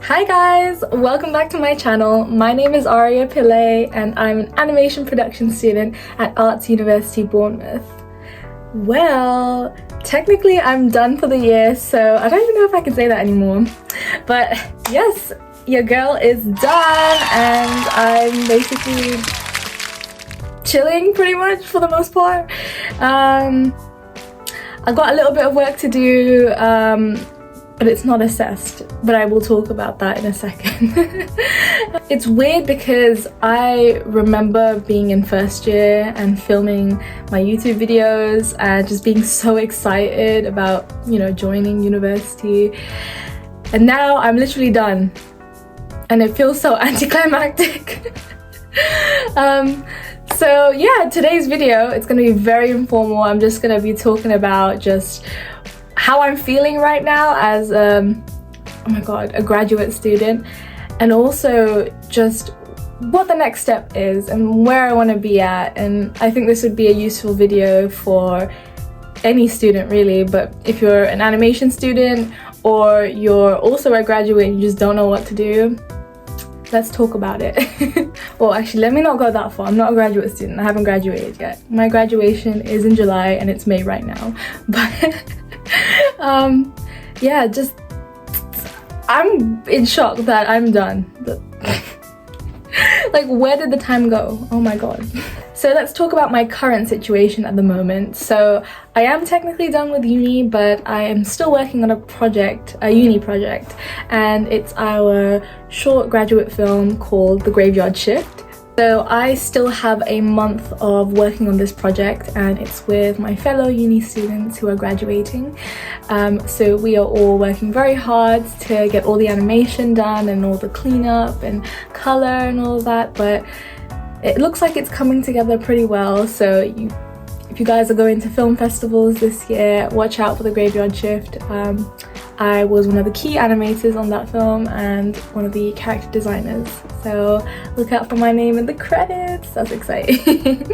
Hi guys, welcome back to my channel. My name is Aria Pillay and I'm an animation production student at Arts University Bournemouth. Well, technically I'm done for the year, so I don't even know if I can say that anymore. But yes, your girl is done and I'm basically chilling pretty much for the most part. I've got a little bit of work to do, but it's not assessed, but I will talk about that in a second. It's weird because I remember being in first year and filming my YouTube videos and just being so excited about, joining university. And now I'm literally done and it feels so anticlimactic. So yeah, today's video, it's gonna be very informal. I'm just gonna be talking about just how I'm feeling right now as a graduate student, and also just what the next step is and where I want to be at. And I think this would be a useful video for any student really, but if you're an animation student or you're also a graduate and you just don't know what to do, let's talk about it. Well, actually, let me not go that far. I'm not a graduate student. I haven't graduated yet. My graduation is in July and it's May right now. But yeah, just I'm in shock that I'm done. Like, where did the time go? Oh my god. So let's talk about my current situation at the moment. So I am technically done with uni, but I am still working on a uni project, and it's our short graduate film called The Graveyard Shift. So I still have a month of working on this project, and it's with my fellow uni students who are graduating. So we are all working very hard to get all the animation done and all the cleanup and color and all of that, but it looks like it's coming together pretty well. So if you guys are going to film festivals this year, watch out for The Graveyard Shift. I was one of the key animators on that film and one of the character designers, so look out for my name in the credits. That's exciting.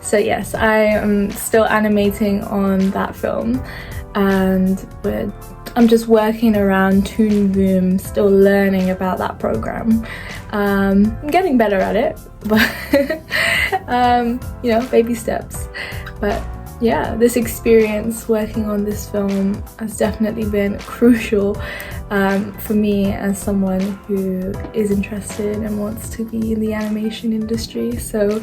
So yes, I am still animating on that film, and I'm just working around Toon Boom, still learning about that program. I'm getting better at it, but baby steps. But yeah, this experience working on this film has definitely been crucial for me as someone who is interested and wants to be in the animation industry. So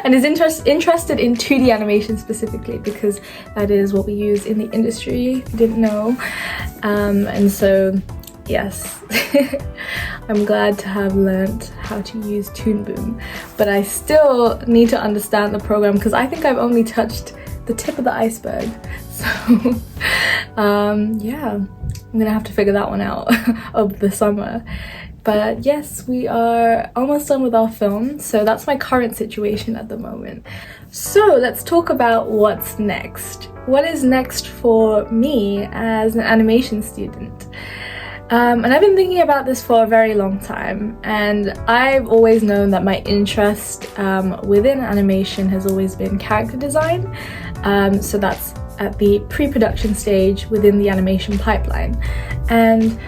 and is interested in 2D animation specifically, because that is what we use in the industry, if you didn't know. And so yes, I'm glad to have learnt how to use Toon Boom, but I still need to understand the program because I think I've only touched the tip of the iceberg. So yeah, I'm gonna have to figure that one out over the summer. But yes, we are almost done with our film, so that's my current situation at the moment. So let's talk about what's next. What is next for me as an animation student? And I've been thinking about this for a very long time, and I've always known that my interest within animation has always been character design. So that's at the pre-production stage within the animation pipeline. And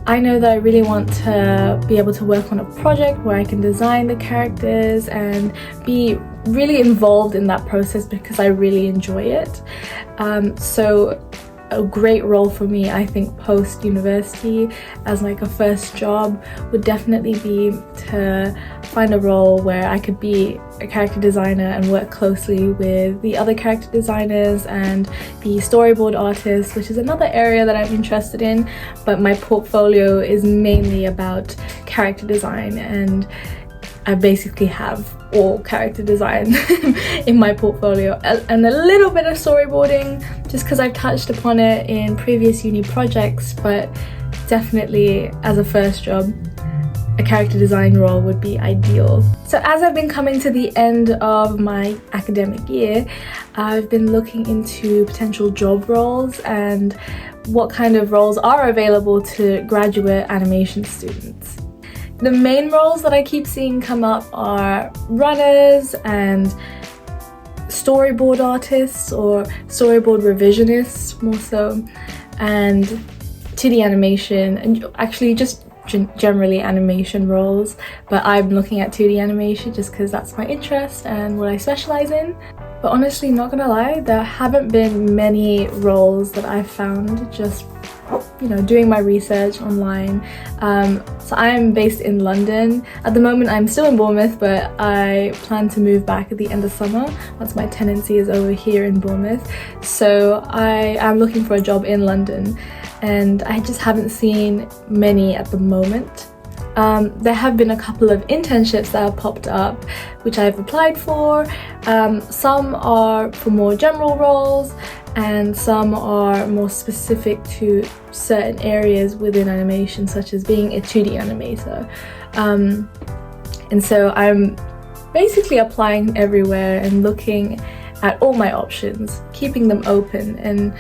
I know that I really want to be able to work on a project where I can design the characters and be really involved in that process because I really enjoy it. So a great role for me, I think, post-university as like a first job would definitely be to find a role where I could be a character designer and work closely with the other character designers and the storyboard artists, which is another area that I'm interested in, but my portfolio is mainly about character design, and I basically have all character design in my portfolio, and a little bit of storyboarding just because I've touched upon it in previous uni projects, but definitely as a first job, a character design role would be ideal. So as I've been coming to the end of my academic year, I've been looking into potential job roles and what kind of roles are available to graduate animation students. The main roles that I keep seeing come up are runners and storyboard artists, or storyboard revisionists more so, and 2D animation, and actually just generally animation roles, but I'm looking at 2D animation just because that's my interest and what I specialize in. But honestly, not gonna lie, there haven't been many roles that I've found just, you know, doing my research online. So I'm based in London. At the moment I'm still in Bournemouth, but I plan to move back at the end of summer once my tenancy is over here in Bournemouth. So I am looking for a job in London, and I just haven't seen many at the moment. There have been a couple of internships that have popped up which I've applied for. Some are for more general roles and some are more specific to certain areas within animation, such as being a 2D animator. And so I'm basically applying everywhere and looking at all my options, keeping them open and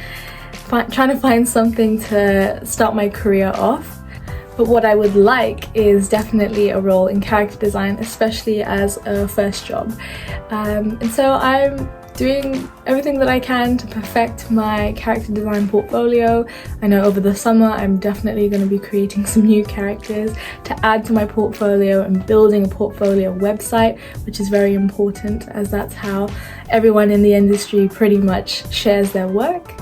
trying to find something to start my career off. But what I would like is definitely a role in character design, especially as a first job. And so I'm doing everything that I can to perfect my character design portfolio. I know over the summer I'm definitely going to be creating some new characters to add to my portfolio and building a portfolio website, which is very important as that's how everyone in the industry pretty much shares their work.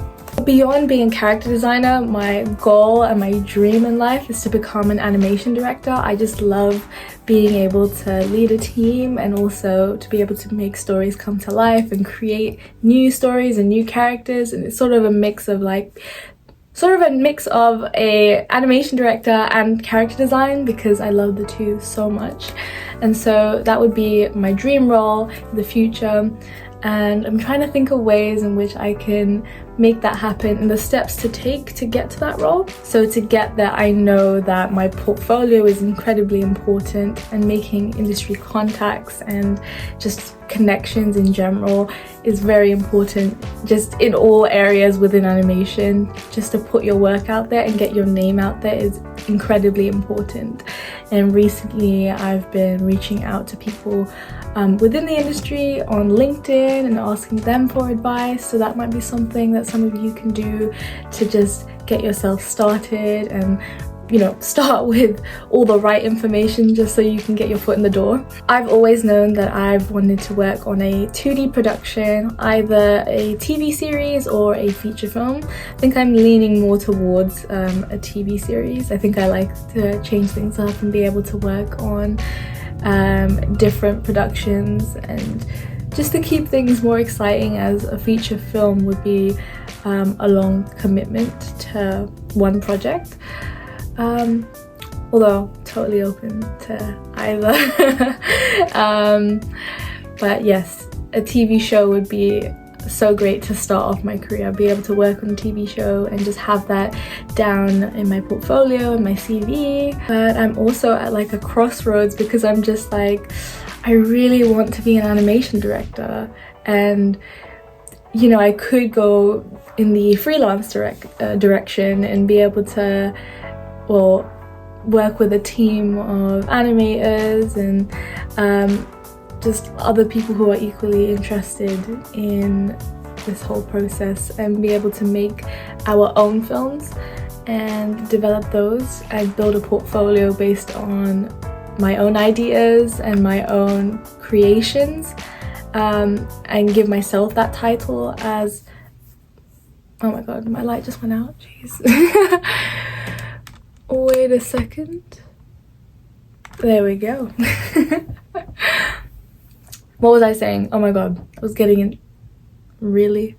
Beyond being a character designer, my goal and my dream in life is to become an animation director. I just love being able to lead a team and also to be able to make stories come to life and create new stories and new characters, and it's sort of a mix of a animation director and character design because I love the two so much. And so that would be my dream role in the future. And I'm trying to think of ways in which I can make that happen and the steps to take to get to that role. So to get there, I know that my portfolio is incredibly important, and making industry contacts and just connections in general is very important, just in all areas within animation. Just to put your work out there and get your name out there is incredibly important. And recently I've been reaching out to people within the industry on LinkedIn and asking them for advice, so that might be something that some of you can do to just get yourself started and, you know, start with all the right information just so you can get your foot in the door. I've always known that I've wanted to work on a 2D production, either a TV series or a feature film. I think I'm leaning more towards a TV series. I think I like to change things up and be able to work on different productions, and just to keep things more exciting, as a feature film would be a long commitment to one project. Although totally open to either. But yes, a TV show would be so great to start off my career, be able to work on a TV show and just have that down in my portfolio and my CV. But I'm also at like a crossroads because I'm just like, I really want to be an animation director, and you know, I could go in the freelance direction and be able to, well, work with a team of animators and just other people who are equally interested in this whole process, and be able to make our own films and develop those and build a portfolio based on my own ideas and my own creations, and give myself that title as, oh my god, my light just went out, jeez. Wait a second. There we go. What was I saying? Oh my god, I was getting in. Really?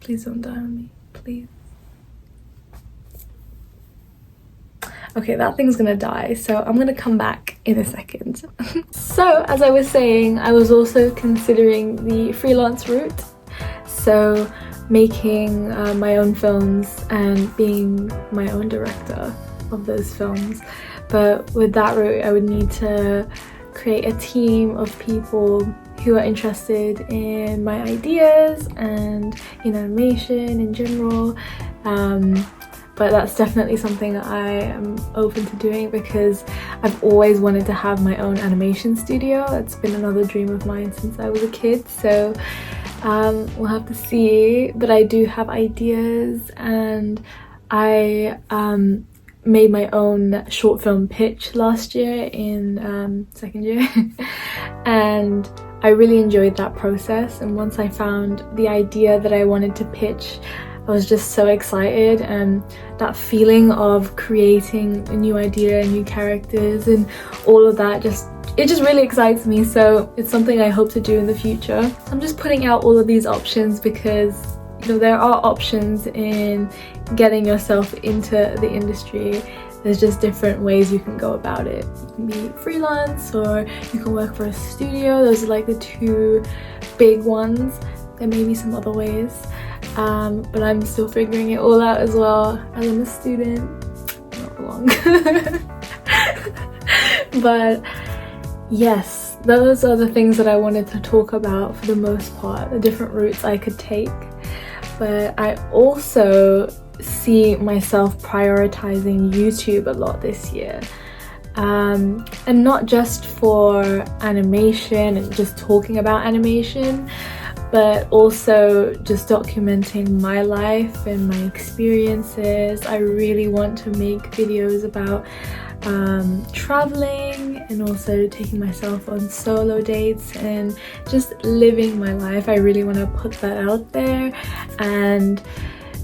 Please don't die on me, please. Okay, that thing's gonna die, so I'm gonna come back in a second. So, as I was saying, I was also considering the freelance route. So, making my own films and being my own director of those films. But with that route, I would need to create a team of people who are interested in my ideas and in animation in general. But that's definitely something I am open to doing because I've always wanted to have my own animation studio. It's been another dream of mine since I was a kid. So We'll have to see, but I do have ideas, and I made my own short film pitch last year in second year and I really enjoyed that process. And once I found the idea that I wanted to pitch, I was just so excited, and that feeling of creating a new idea, new characters and all of that, it just really excites me. So it's something I hope to do in the future. I'm just putting out all of these options because, you know, there are options in getting yourself into the industry. There's just different ways you can go about it. You can be freelance, or you can work for a studio. Those are like the two big ones. There may be some other ways, but I'm still figuring it all out as well, as I'm a student. Not for long. But yes, those are the things that I wanted to talk about for the most part, the different routes I could take. But I also see myself prioritizing YouTube a lot this year, and not just for animation and just talking about animation, but also just documenting my life and my experiences. I really want to make videos about traveling, and also taking myself on solo dates and just living my life. I really want to put that out there, and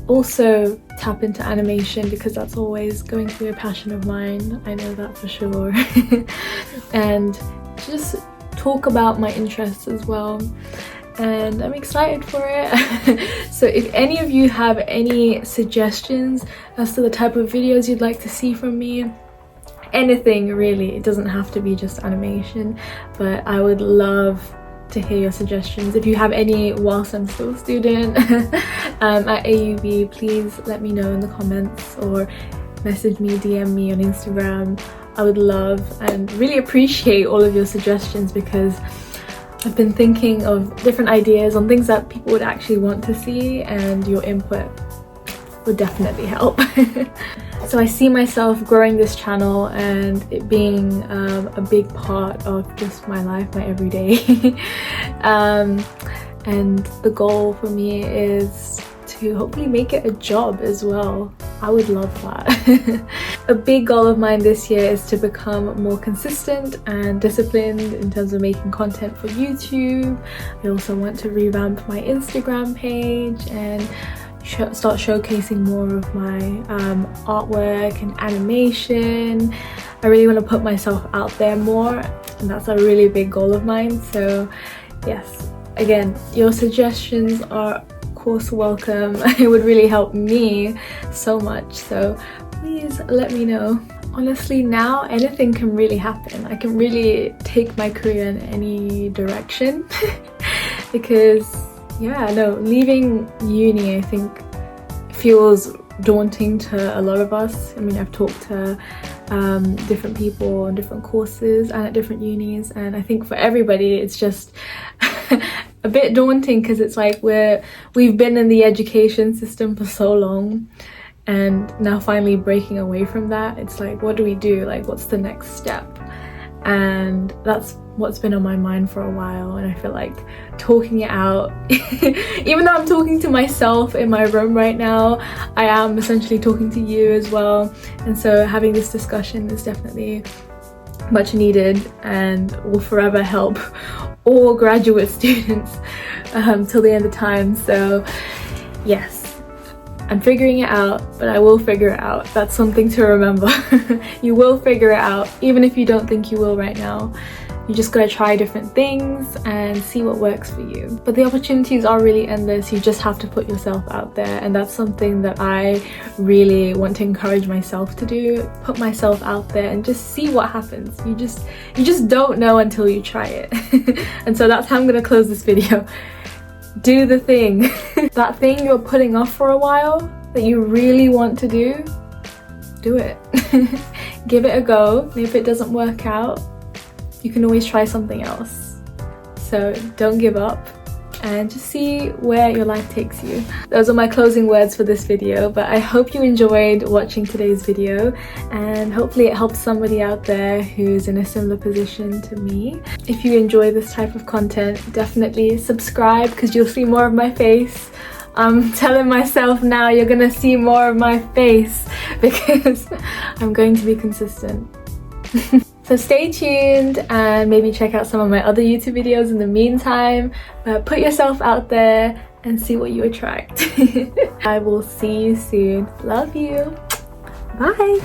also tap into animation because that's always going to be a passion of mine. I know that for sure. And just talk about my interests as well. And I'm excited for it. So if any of you have any suggestions as to the type of videos you'd like to see from me, anything really, it doesn't have to be just animation, but I would love to hear your suggestions. If you have any whilst I'm still a student at AUB, please let me know in the comments, or message me, DM me on Instagram. I would love and really appreciate all of your suggestions, because I've been thinking of different ideas on things that people would actually want to see, and your input would definitely help. So I see myself growing this channel and it being a big part of just my life, my everyday. And the goal for me is to hopefully make it a job as well. I would love that. A big goal of mine this year is to become more consistent and disciplined in terms of making content for YouTube. I also want to revamp my Instagram page and start showcasing more of my artwork and animation. I really want to put myself out there more, and that's a really big goal of mine. So yes, again, your suggestions are of course welcome. It would really help me so much, so please let me know. Honestly, now anything can really happen. I can really take my career in any direction. Because yeah, no, leaving uni I think feels daunting to a lot of us. I mean, I've talked to different people on different courses and at different unis, and I think for everybody it's just a bit daunting, because it's like we've been in the education system for so long, and now finally breaking away from that, it's like, what do we do? Like, what's the next step? And that's what's been on my mind for a while, and I feel like talking it out, even though I'm talking to myself in my room right now, I am essentially talking to you as well. And so having this discussion is definitely much needed, and will forever help all graduate students till the end of time. So yes, I'm figuring it out, but I will figure it out. That's something to remember. You will figure it out, even if you don't think you will right now. You just gotta try different things and see what works for you. But the opportunities are really endless. You just have to put yourself out there, and that's something that I really want to encourage myself to do. Put myself out there and just see what happens. You just don't know until you try it. And so that's how I'm gonna close this video. Do the thing. That thing you're putting off for a while that you really want to do it. Give it a go. And if it doesn't work out, you can always try something else. So don't give up. and just see where your life takes you. Those are my closing words for this video, but I hope you enjoyed watching today's video, and hopefully it helps somebody out there who's in a similar position to me. If you enjoy this type of content, definitely subscribe because you'll see more of my face. I'm telling myself now you're gonna see more of my face because I'm going to be consistent. So stay tuned and maybe check out some of my other YouTube videos in the meantime. But put yourself out there and see what you attract. I will see you soon. Love you. Bye.